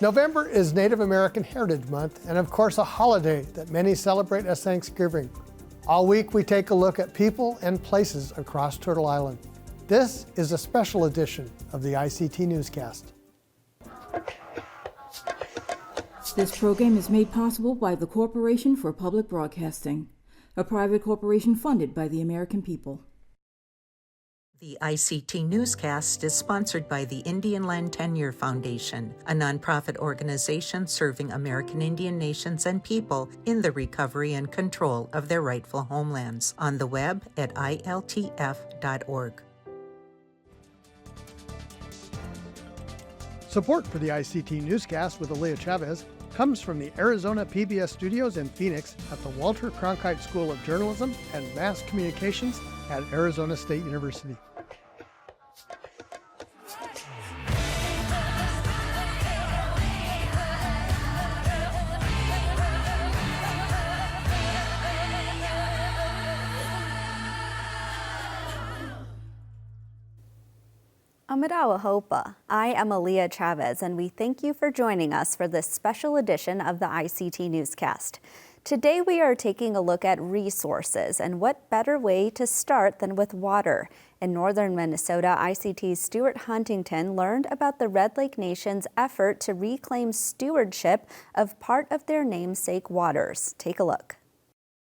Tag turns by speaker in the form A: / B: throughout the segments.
A: November is Native American Heritage Month, and of course a holiday that many celebrate as Thanksgiving. All week we take a look at people and places across Turtle Island. This is a special edition of the ICT Newscast.
B: This program is made possible by the Corporation for Public Broadcasting, a private corporation funded by the American people.
C: The ICT Newscast is sponsored by the Indian Land Tenure Foundation, a nonprofit organization serving American Indian nations and people in the recovery and control of their rightful homelands. On the web at iltf.org.
A: Support for the ICT Newscast with Aaliyah Chavez comes from the Arizona PBS studios in Phoenix at the Walter Cronkite School of Journalism and Mass Communications at Arizona State University.
D: Amadawa Hopa. I am Aaliyah Chavez, and we thank you for joining us for this special edition of the ICT Newscast. Today we are taking a look at resources, and what better way to start than with water. In northern Minnesota, ICT's Stuart Huntington learned about the Red Lake Nation's effort to reclaim stewardship of part of their namesake waters. Take a look.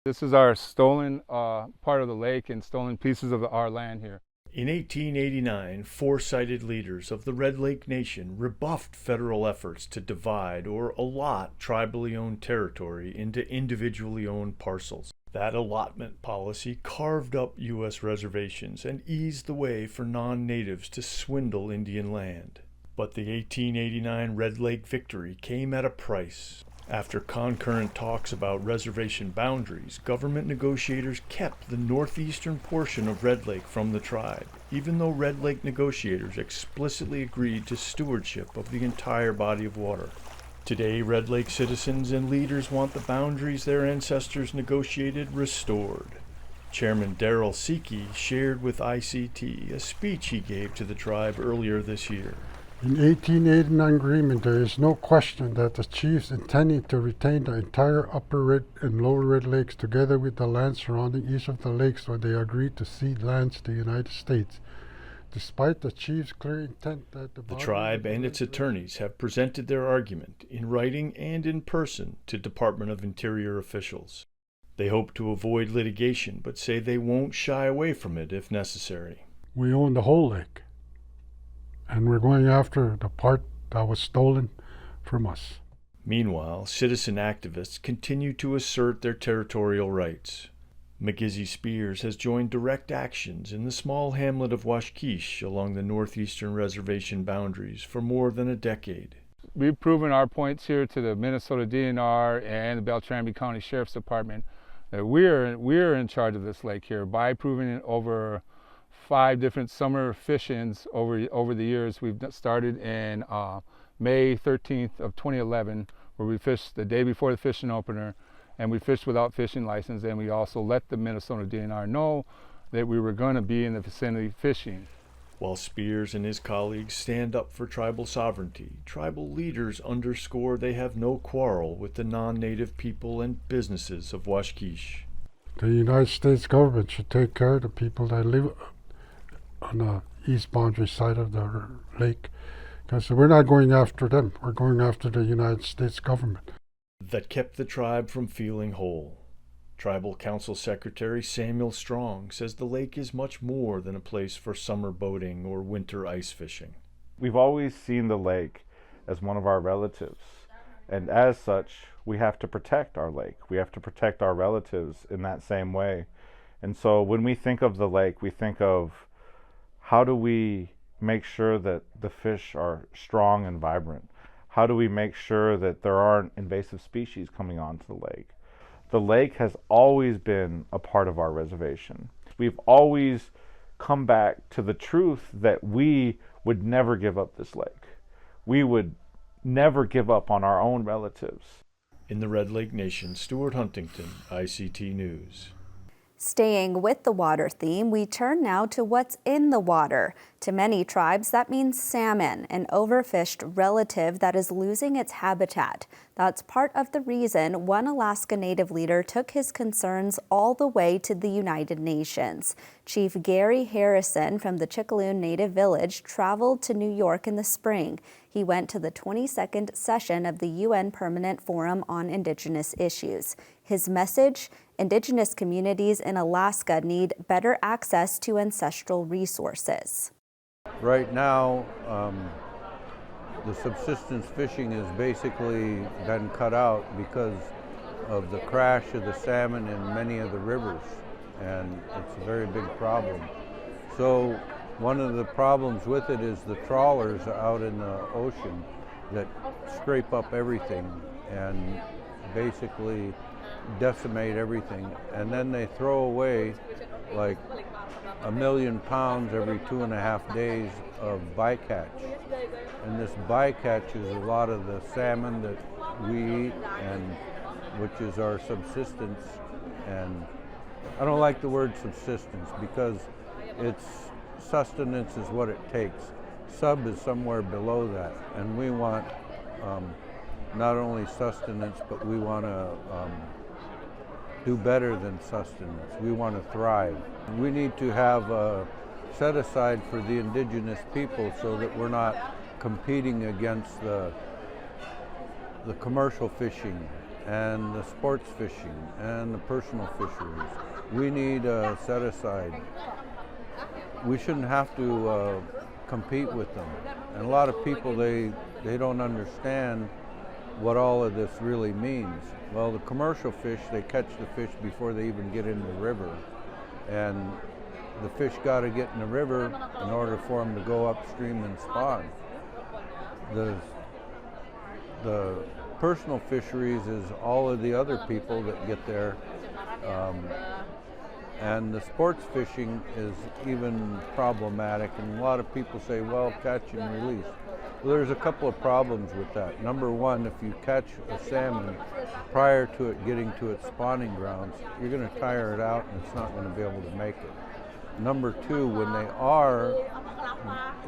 E: This is our stolen part of the lake and stolen pieces of our land here.
F: In 1889, foresighted leaders of the Red Lake Nation rebuffed federal efforts to divide or allot tribally owned territory into individually owned parcels. That allotment policy carved up U.S. reservations and eased the way for non-natives to swindle Indian land. But the 1889 Red Lake victory came at a price. After concurrent talks about reservation boundaries, government negotiators kept the northeastern portion of Red Lake from the tribe, even though Red Lake negotiators explicitly agreed to stewardship of the entire body of water. Today, Red Lake citizens and leaders want the boundaries their ancestors negotiated restored. Chairman Darrell Seekey shared with ICT a speech he gave to the tribe earlier this year.
G: In 1889 agreement, there is no question that the chiefs intended to retain the entire upper Red and lower Red Lakes together with the land surrounding each of the lakes when they agreed to cede lands to the United States. Despite the chiefs' clear intent that
F: the tribe and its attorneys have presented their argument in writing and in person to Department of Interior officials. They hope to avoid litigation, but say they won't shy away from it if necessary.
G: We own the whole lake, and we're going after the part that was stolen from us.
F: Meanwhile, citizen activists continue to assert their territorial rights. McGizzy Spears has joined direct actions in the small hamlet of Washkish along the northeastern reservation boundaries for more than a decade.
E: We've proven our points here to the Minnesota DNR and the Beltrami County Sheriff's Department that we're in charge of this lake here by proving it over 5 different summer fish-ins over the years. We've started in May 13th of 2011, where we fished the day before the fishing opener, and we fished without fishing license, and we also let the Minnesota DNR know that we were going to be in the vicinity fishing.
F: While Spears and his colleagues stand up for tribal sovereignty, tribal leaders underscore they have no quarrel with the non-native people and businesses of Washkish.
G: The United States government should take care of the people that live on the east boundary side of the lake, because we're not going after them, we're going after the United States government.
F: That kept the tribe from feeling whole. Tribal Council Secretary Samuel Strong says the lake is much more than a place for summer boating or winter ice fishing.
H: We've always seen the lake as one of our relatives, and as such, we have to protect our lake. We have to protect our relatives in that same way. And so when we think of the lake, we think of how do we make sure that the fish are strong and vibrant? How do we make sure that there aren't invasive species coming onto the lake? The lake has always been a part of our reservation. We've always come back to the truth that we would never give up this lake. We would never give up on our own relatives.
F: In the Red Lake Nation, Stuart Huntington, ICT News.
D: Staying with the water theme, we turn now to what's in the water. To many tribes, that means salmon, an overfished relative that is losing its habitat. That's part of the reason one Alaska Native leader took his concerns all the way to the United Nations. Chief Gary Harrison from the Chickaloon Native Village traveled to New York in the spring. He went to the 22nd session of the UN Permanent Forum on Indigenous Issues. His message: Indigenous communities in Alaska need better access to ancestral resources.
I: Right now, the subsistence fishing has basically been cut out because of the crash of the salmon in many of the rivers, and it's a very big problem. So one of the problems with it is the trawlers out in the ocean that scrape up everything and basically decimate everything, and then they throw away like 1 million pounds every 2.5 days of bycatch. And this bycatch is a lot of the salmon that we eat, and which is our subsistence. And I don't like the word subsistence because it's sustenance is what it takes. Sub is somewhere below that, and we want not only sustenance, but we want to do better than sustenance. We want to thrive. We need to have a set aside for the indigenous people so that we're not competing against the commercial fishing and the sports fishing and the personal fisheries. We need a set aside. We shouldn't have to compete with them. And a lot of people, they don't understand what all of this really means. Well, the commercial fish, they catch the fish before they even get in the river. And the fish got to get in the river in order for them to go upstream and spawn. The personal fisheries is all of the other people that get there. And the sports fishing is even problematic. And a lot of people say, well, catch and release. Well, there's a couple of problems with that. Number one, if you catch a salmon prior to it getting to its spawning grounds, you're going to tire it out and it's not going to be able to make it. Number two, when they are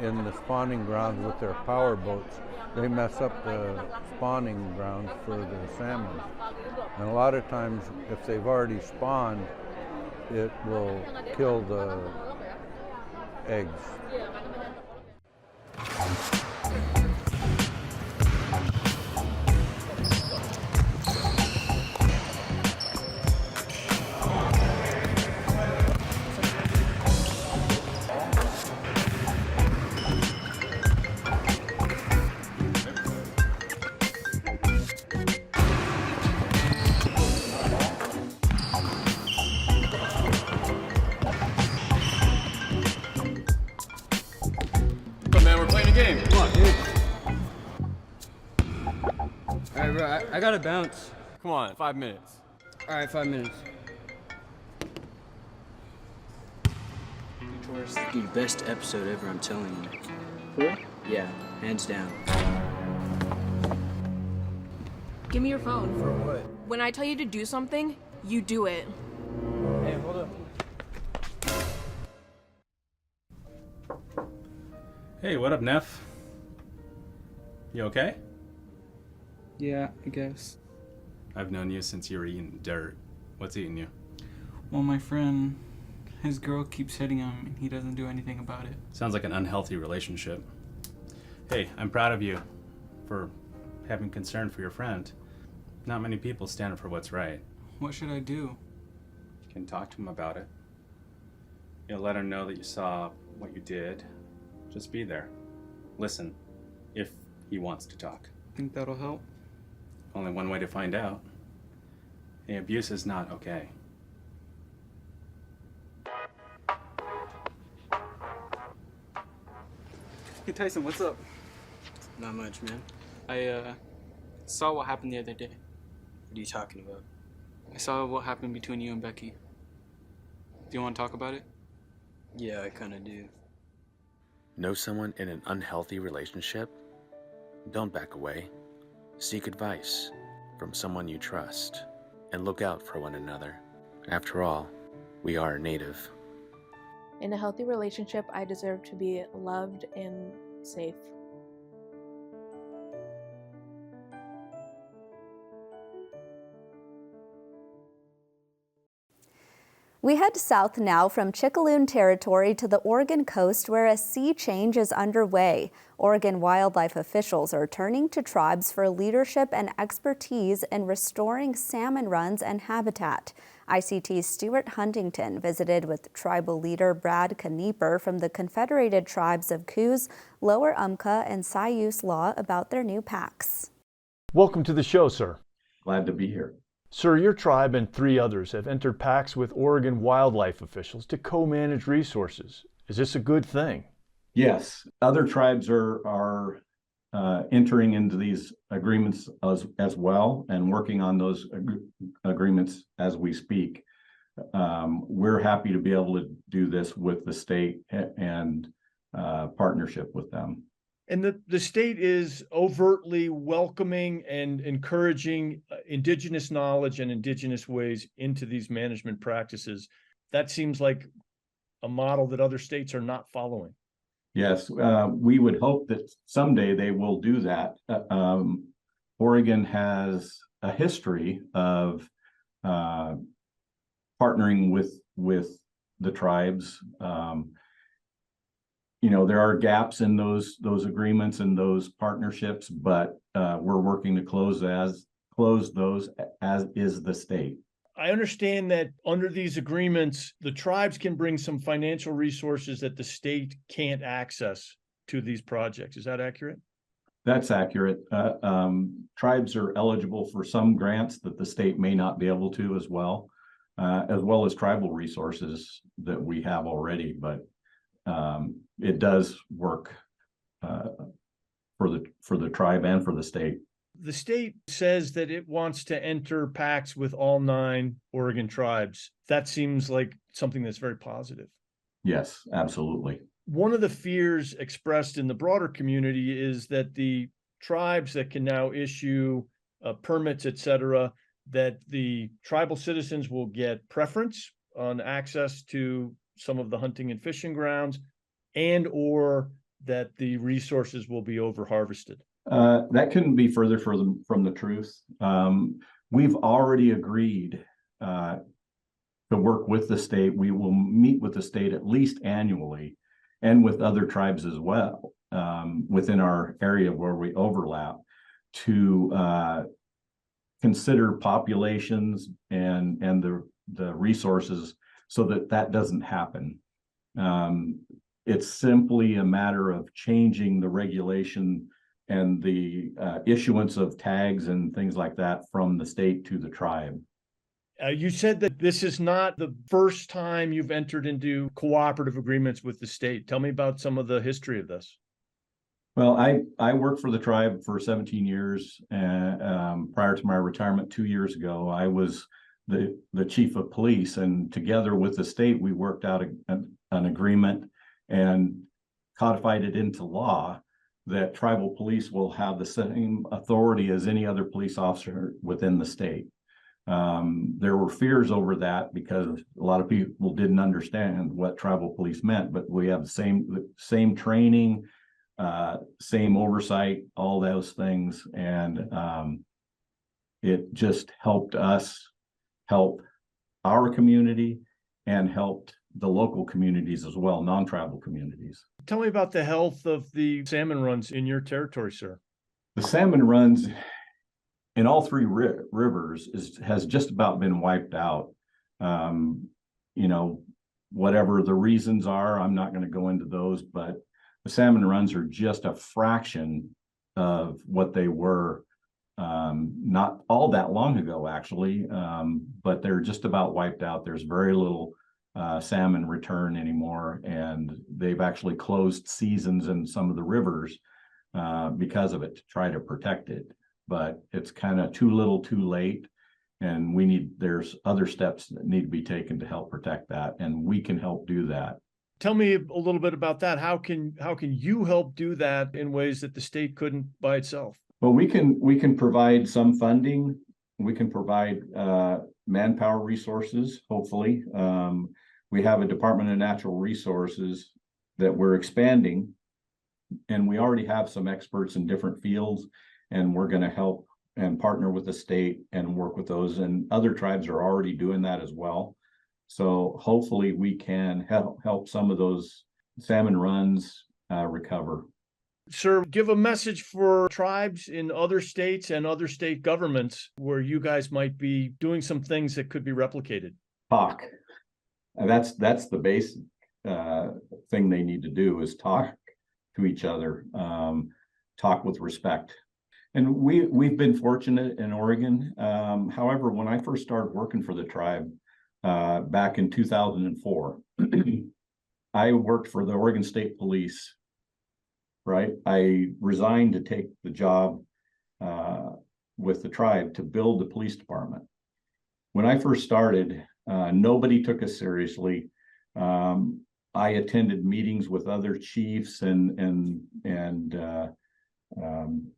I: in the spawning grounds with their power boats, they mess up the spawning grounds for the salmon. And a lot of times, if they've already spawned, it will kill the eggs.
J: Alright, bro, I gotta bounce.
K: Come on, 5 minutes.
J: Alright, 5 minutes.
L: Dude, best episode ever, I'm telling you. Cool? Yeah, hands down.
M: Give me your phone.
K: For what?
M: When I tell you to do something, you do it.
K: Hey, hold up.
N: Hey, what up, Neff? You okay?
J: Yeah, I guess.
N: I've known you since you were eating dirt. What's eating you?
J: Well, my friend, his girl keeps hitting him and he doesn't do anything about it.
N: Sounds like an unhealthy relationship. Hey, I'm proud of you for having concern for your friend. Not many people stand up for what's right.
J: What should I do?
N: You can talk to him about it. You'll let him know that you saw what you did. Just be there. Listen, if he wants to talk.
J: Think that'll help?
N: Only one way to find out. Hey, abuse is not okay.
J: Hey, Tyson, what's up?
L: Not much, man.
J: I saw what happened the other day.
L: What are you talking about?
J: I saw what happened between you and Becky. Do you want to talk about it?
L: Yeah, I kinda do.
O: Know someone in an unhealthy relationship? Don't back away. Seek advice from someone you trust and look out for one another. After all, We are a native.
M: In a healthy relationship, I deserve to be loved and safe.
D: We head south now from Chickaloon Territory to the Oregon coast, where a sea change is underway. Oregon wildlife officials are turning to tribes for leadership and expertise in restoring salmon runs and habitat. ICT's Stuart Huntington visited with tribal leader Brad Knieper from the Confederated Tribes of Coos, Lower Umpqua, and Siuslaw about their new packs.
F: Welcome to the show, sir.
P: Glad to be here.
F: Sir, your tribe and 3 others have entered packs with Oregon wildlife officials to co-manage resources. Is this a good thing?
P: Yes, other tribes are entering into these agreements as well and working on those agreements as we speak. We're happy to be able to do this with the state and partnership with them.
F: And the state is overtly welcoming and encouraging indigenous knowledge and indigenous ways into these management practices. That seems like a model that other states are not following.
P: Yes, we would hope that someday they will do that. Oregon has a history of partnering with the tribes. There are gaps in those agreements and those partnerships, but we're working to close those, as is the state.
F: I understand that under these agreements, the tribes can bring some financial resources that the state can't access to these projects. Is that accurate?
P: That's accurate. Tribes are eligible for some grants that the state may not be able to as well as tribal resources that we have already, but it does work for the tribe and for the state.
F: The state says that it wants to enter pacts with all 9 Oregon tribes. That seems like something that's very positive.
P: Yes, absolutely.
F: One of the fears expressed in the broader community is that the tribes that can now issue permits, et cetera, that the tribal citizens will get preference on access to some of the hunting and fishing grounds, and or that the resources will be over harvested.
P: That couldn't be further from the truth. We've already agreed to work with the state. We will meet with the state at least annually and with other tribes as well within our area where we overlap to consider populations and the resources so that doesn't happen. It's simply a matter of changing the regulation and the issuance of tags and things like that from the state to the tribe.
F: You said that this is not the first time you've entered into cooperative agreements with the state. Tell me about some of the history of this.
P: Well, I worked for the tribe for 17 years. Prior to my retirement 2 years ago, I was the chief of police, and together with the state, we worked out an agreement and codified it into law that tribal police will have the same authority as any other police officer within the state. There were fears over that because a lot of people didn't understand what tribal police meant, but we have the same training, same oversight, all those things. And it just helped us help our community and helped the local communities as well, non-tribal communities.
F: Tell me about the health of the salmon runs in your territory, sir.
P: The salmon runs in all 3 rivers has just about been wiped out. Whatever the reasons are, I'm not going to go into those, but the salmon runs are just a fraction of what they were not all that long ago, actually, but they're just about wiped out. There's very little salmon return anymore, and they've actually closed seasons in some of the rivers because of it to try to protect it. But it's kind of too little too late, and there's other steps that need to be taken to help protect that, and we can help do that.
F: Tell me a little bit about that. How can you help do that in ways that the state couldn't by itself?
P: Well, we can provide some funding we can provide manpower resources, hopefully. We have a Department of Natural Resources that we're expanding, and we already have some experts in different fields, and we're going to help and partner with the state and work with those, and other tribes are already doing that as well. So hopefully we can help some of those salmon runs recover.
F: Sir, give a message for tribes in other states and other state governments where you guys might be doing some things that could be replicated.
P: Talk. And that's the basic thing they need to do, is talk to each other, talk with respect. And we've been fortunate in Oregon. However, when I first started working for the tribe back in 2004, I worked for the Oregon State Police. Right, I resigned to take the job with the tribe to build the police department. When I first started, nobody took us seriously. I attended meetings with other chiefs and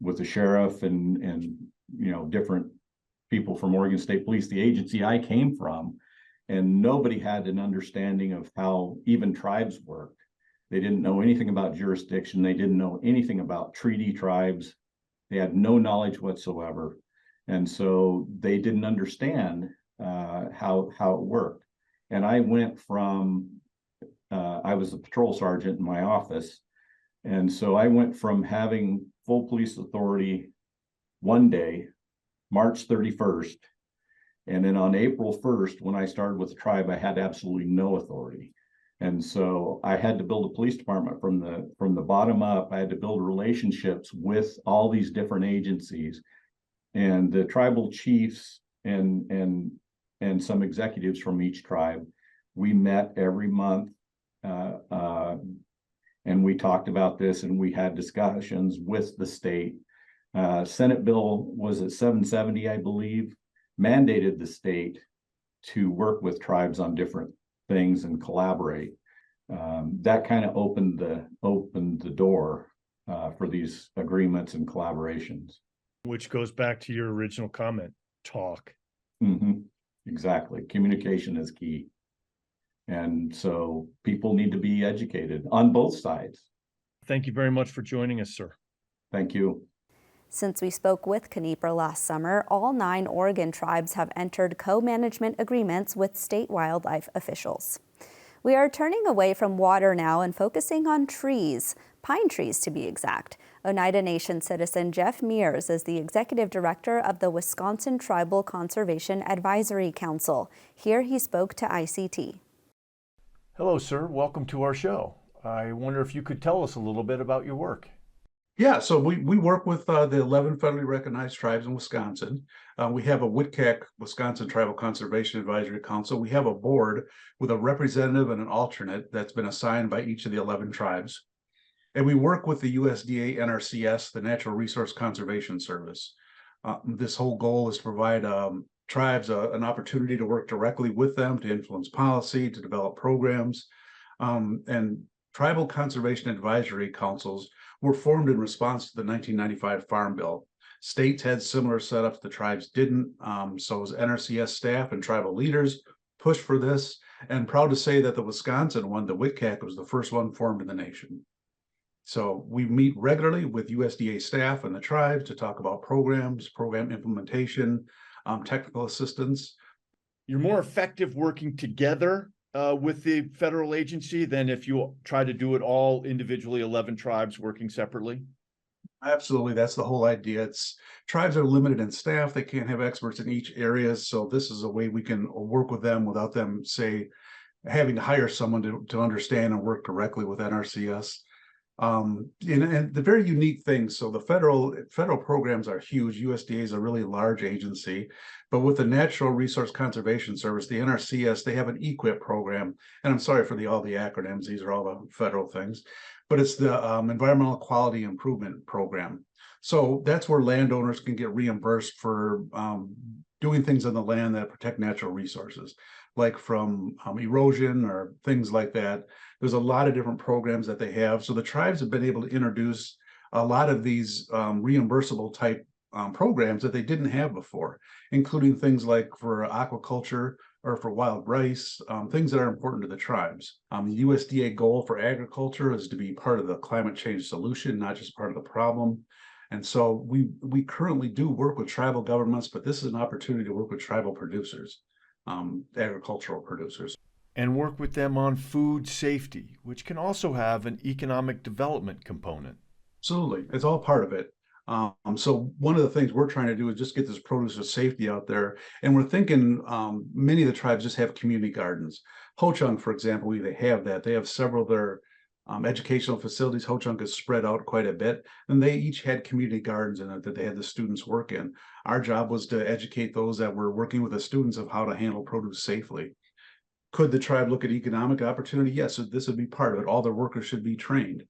P: with the sheriff and different people from Oregon State Police, the agency I came from, and nobody had an understanding of how even tribes worked. They didn't know anything about jurisdiction. They didn't know anything about treaty tribes. They had no knowledge whatsoever. And so they didn't understand how it worked. And I went from, I was a patrol sergeant in my office. And so I went from having full police authority one day, March 31st. And then on April 1st, when I started with the tribe, I had absolutely no authority. And so I had to build a police department from the bottom up. I had to build relationships with all these different agencies, and the tribal chiefs and some executives from each tribe. We met every month, and we talked about this, and we had discussions with the state. Senate Bill was at 770, I believe, mandated the state to work with tribes on different things and collaborate. That kind of opened the door for these agreements and collaborations.
F: Which goes back to your original comment, talk.
P: Mm-hmm. Exactly. Communication is key. And so people need to be educated on both sides.
F: Thank you very much for joining us, sir.
P: Thank you.
D: Since we spoke with Knieper last summer, all 9 Oregon tribes have entered co-management agreements with state wildlife officials. We are turning away from water now and focusing on trees, pine trees to be exact. Oneida Nation citizen Jeff Mears is the executive director of the Wisconsin Tribal Conservation Advisory Council. Here he spoke to ICT.
F: Hello, sir. Welcome to our show. I wonder if you could tell us a little bit about your work.
Q: Yeah, so we work with the 11 federally recognized tribes in Wisconsin. We have a WCAC, Wisconsin Tribal Conservation Advisory Council. We have a board with a representative and an alternate that's been assigned by each of the 11 tribes. And we work with the USDA NRCS, the Natural Resource Conservation Service. This whole goal is to provide tribes an opportunity to work directly with them, to influence policy, to develop programs. And tribal conservation advisory councils were formed in response to the 1995 Farm Bill. States had similar setups, the tribes didn't. So it was NRCS staff and tribal leaders pushed for this, and proud to say that the Wisconsin one, the WCAC, was the first one formed in the nation. So we meet regularly with USDA staff and the tribes to talk about programs, program implementation, technical assistance.
F: You're more effective working together with the federal agency than if you try to do it all individually, 11 tribes working separately?
Q: Absolutely. That's the whole idea. Tribes are limited in staff. They can't have experts in each area. So this is a way we can work with them without them, say, having to hire someone to understand and work directly with NRCS. And the very unique thing, so the federal programs are huge. USDA is a really large agency, but with the Natural Resource Conservation Service, the NRCS, they have an EQIP program. And I'm sorry for all the acronyms. These are all the federal things, but it's the Environmental Quality Improvement Program. So that's where landowners can get reimbursed for doing things on the land that protect natural resources, like from erosion or things like that. There's a lot of different programs that they have. So the tribes have been able to introduce a lot of these reimbursable type programs that they didn't have before, including things like for aquaculture or for wild rice, things that are important to the tribes. The USDA goal for agriculture is to be part of the climate change solution, not just part of the problem. And so we currently do work with tribal governments, but this is an opportunity to work with tribal producers, agricultural producers.
F: And work with them on food safety, which can also have an economic development component.
Q: Absolutely, it's all part of it. So one of the things we're trying to do is just get this producer safety out there. And we're thinking many of the tribes just have community gardens. Ho-Chunk, for example, they have that. They have several of their educational facilities. Ho-Chunk is spread out quite a bit, and they each had community gardens in it that they had the students work in. Our job was to educate those that were working with the students of how to handle produce safely. Could the tribe look at economic opportunity? Yes, so this would be part of it. All their workers should be trained.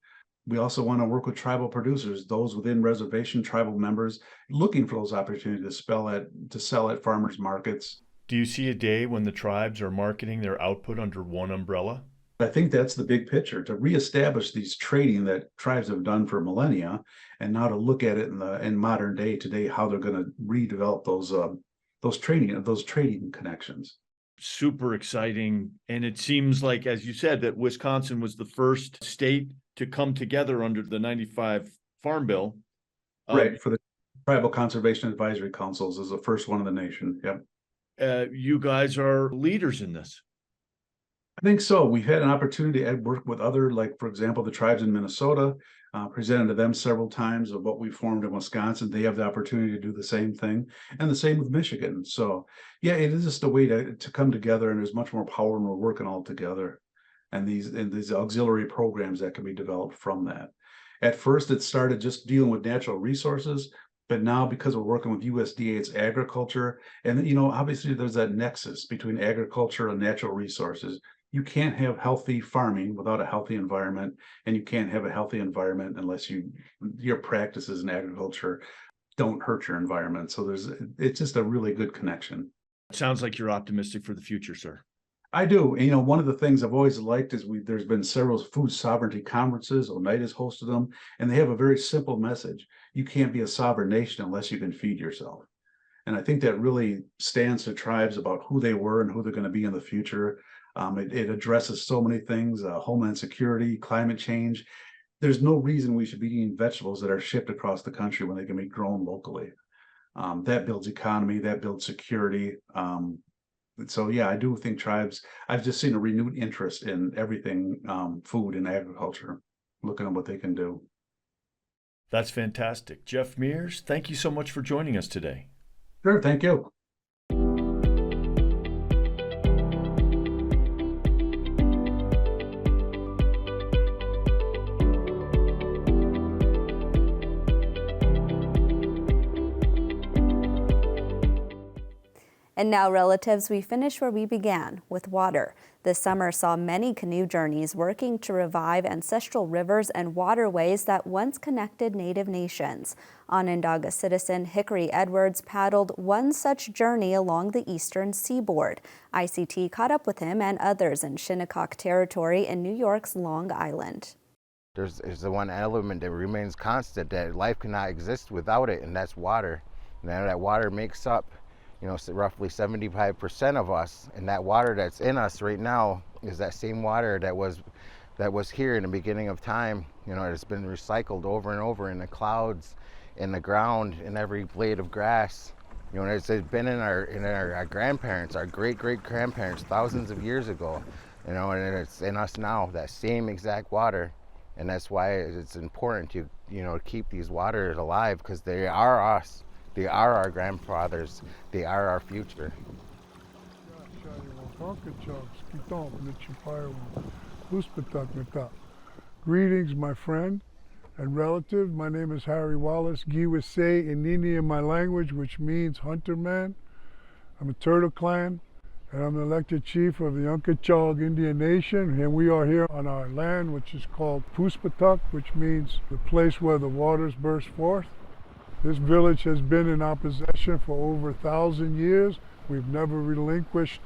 Q: We also want to work with tribal producers, those within reservation tribal members, looking for those opportunities to sell at farmers markets.
F: Do you see a day when the tribes are marketing their output under one umbrella?
Q: I think that's the big picture, to reestablish these trading that tribes have done for millennia, and now to look at it in modern day today, how they're going to redevelop those trading connections.
F: Super exciting. And it seems like, as you said, that Wisconsin was the first state to come together under the 95 Farm Bill.
Q: Right, for the Tribal Conservation Advisory Councils is the first one in the nation. Yep.
F: You guys are leaders in this.
Q: I think so. We've had an opportunity to work with other, like, for example, the tribes in Minnesota, presented to them several times of what we formed in Wisconsin. They have the opportunity to do the same thing, and the same with Michigan. So yeah, it is just a way to come together, and there's much more power when we're working all together. And these auxiliary programs that can be developed from that. At first, it started just dealing with natural resources, but now because we're working with USDA, it's agriculture. And obviously there's that nexus between agriculture and natural resources. You can't have healthy farming without a healthy environment, and you can't have a healthy environment unless your practices in agriculture don't hurt your environment. So it's just a really good connection.
F: Sounds like you're optimistic for the future, sir.
Q: I do. And, one of the things I've always liked is there's been several food sovereignty conferences. Oneida's hosted them, and they have a very simple message. You can't be a sovereign nation unless you can feed yourself. And I think that really stands to tribes about who they were and who they're going to be in the future. It addresses so many things, homeland security, climate change. There's no reason we should be eating vegetables that are shipped across the country when they can be grown locally. That builds economy, that builds security. So yeah, I do think tribes, I've just seen a renewed interest in everything food and agriculture, looking at what they can do.
F: That's fantastic. Jeff Mears, thank you so much for joining us today.
Q: Sure, thank you.
D: And now, relatives, we finish where we began, with water. This summer saw many canoe journeys working to revive ancestral rivers and waterways that once connected Native nations. Onondaga citizen Hickory Edwards paddled one such journey along the eastern seaboard. ICT caught up with him and others in Shinnecock Territory in New York's Long Island.
R: There's the one element that remains constant, that life cannot exist without it, and that's water. And that water makes up roughly 75% of us, and that water that's in us right now is that same water that was here in the beginning of time. It's been recycled over and over in the clouds, in the ground, in every blade of grass. It's been in our grandparents, our great-great-grandparents, thousands of years ago. And it's in us now, that same exact water, and that's why it's important to keep these waters alive, because they are us. They are our grandfathers. They are our future.
G: Greetings, my friend and relative. My name is Harry Wallace. Giwase Inini in my language, which means hunter man. I'm a Turtle Clan, and I'm the elected chief of the Unkachog Indian Nation. And we are here on our land, which is called Puspatuk, which means the place where the waters burst forth. This village has been in our possession for over 1,000 years. We've never relinquished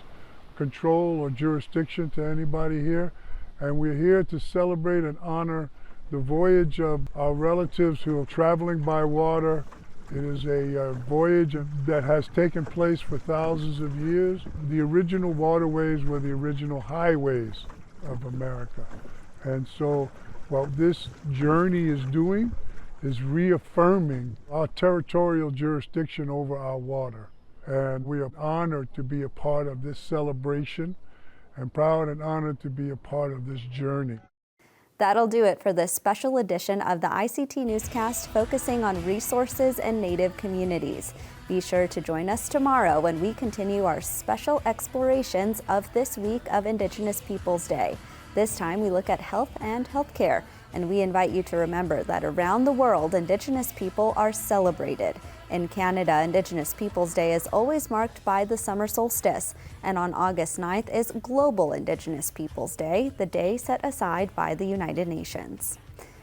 G: control or jurisdiction to anybody here. And we're here to celebrate and honor the voyage of our relatives who are traveling by water
S: It is a voyage that has taken place for thousands of years. The original waterways were the original highways of America. And so what this journey is doing is reaffirming our territorial jurisdiction over our water. And we are honored to be a part of this celebration and proud and honored to be a part of this journey.
D: That'll do it for this special edition of the ICT Newscast focusing on resources and Native communities. Be sure to join us tomorrow when we continue our special explorations of this week of Indigenous Peoples Day. This time we look at health and healthcare, and we invite you to remember that around the world, Indigenous people are celebrated. In Canada, Indigenous Peoples Day is always marked by the summer solstice, and on August 9th is Global Indigenous Peoples Day, the day set aside by the United Nations.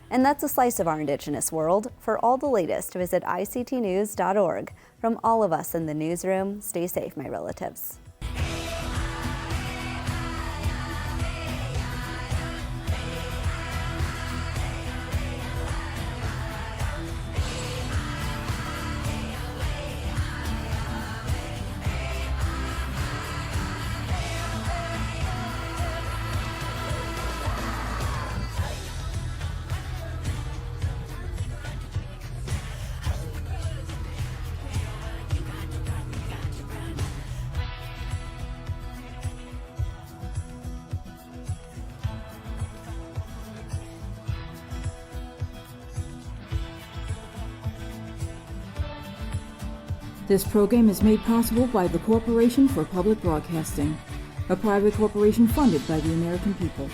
D: And that's a slice of our Indigenous world. For all the latest, visit ictnews.org. From all of us in the newsroom, stay safe, my relatives.
B: This program is made possible by the Corporation for Public Broadcasting, a private corporation funded by the American people.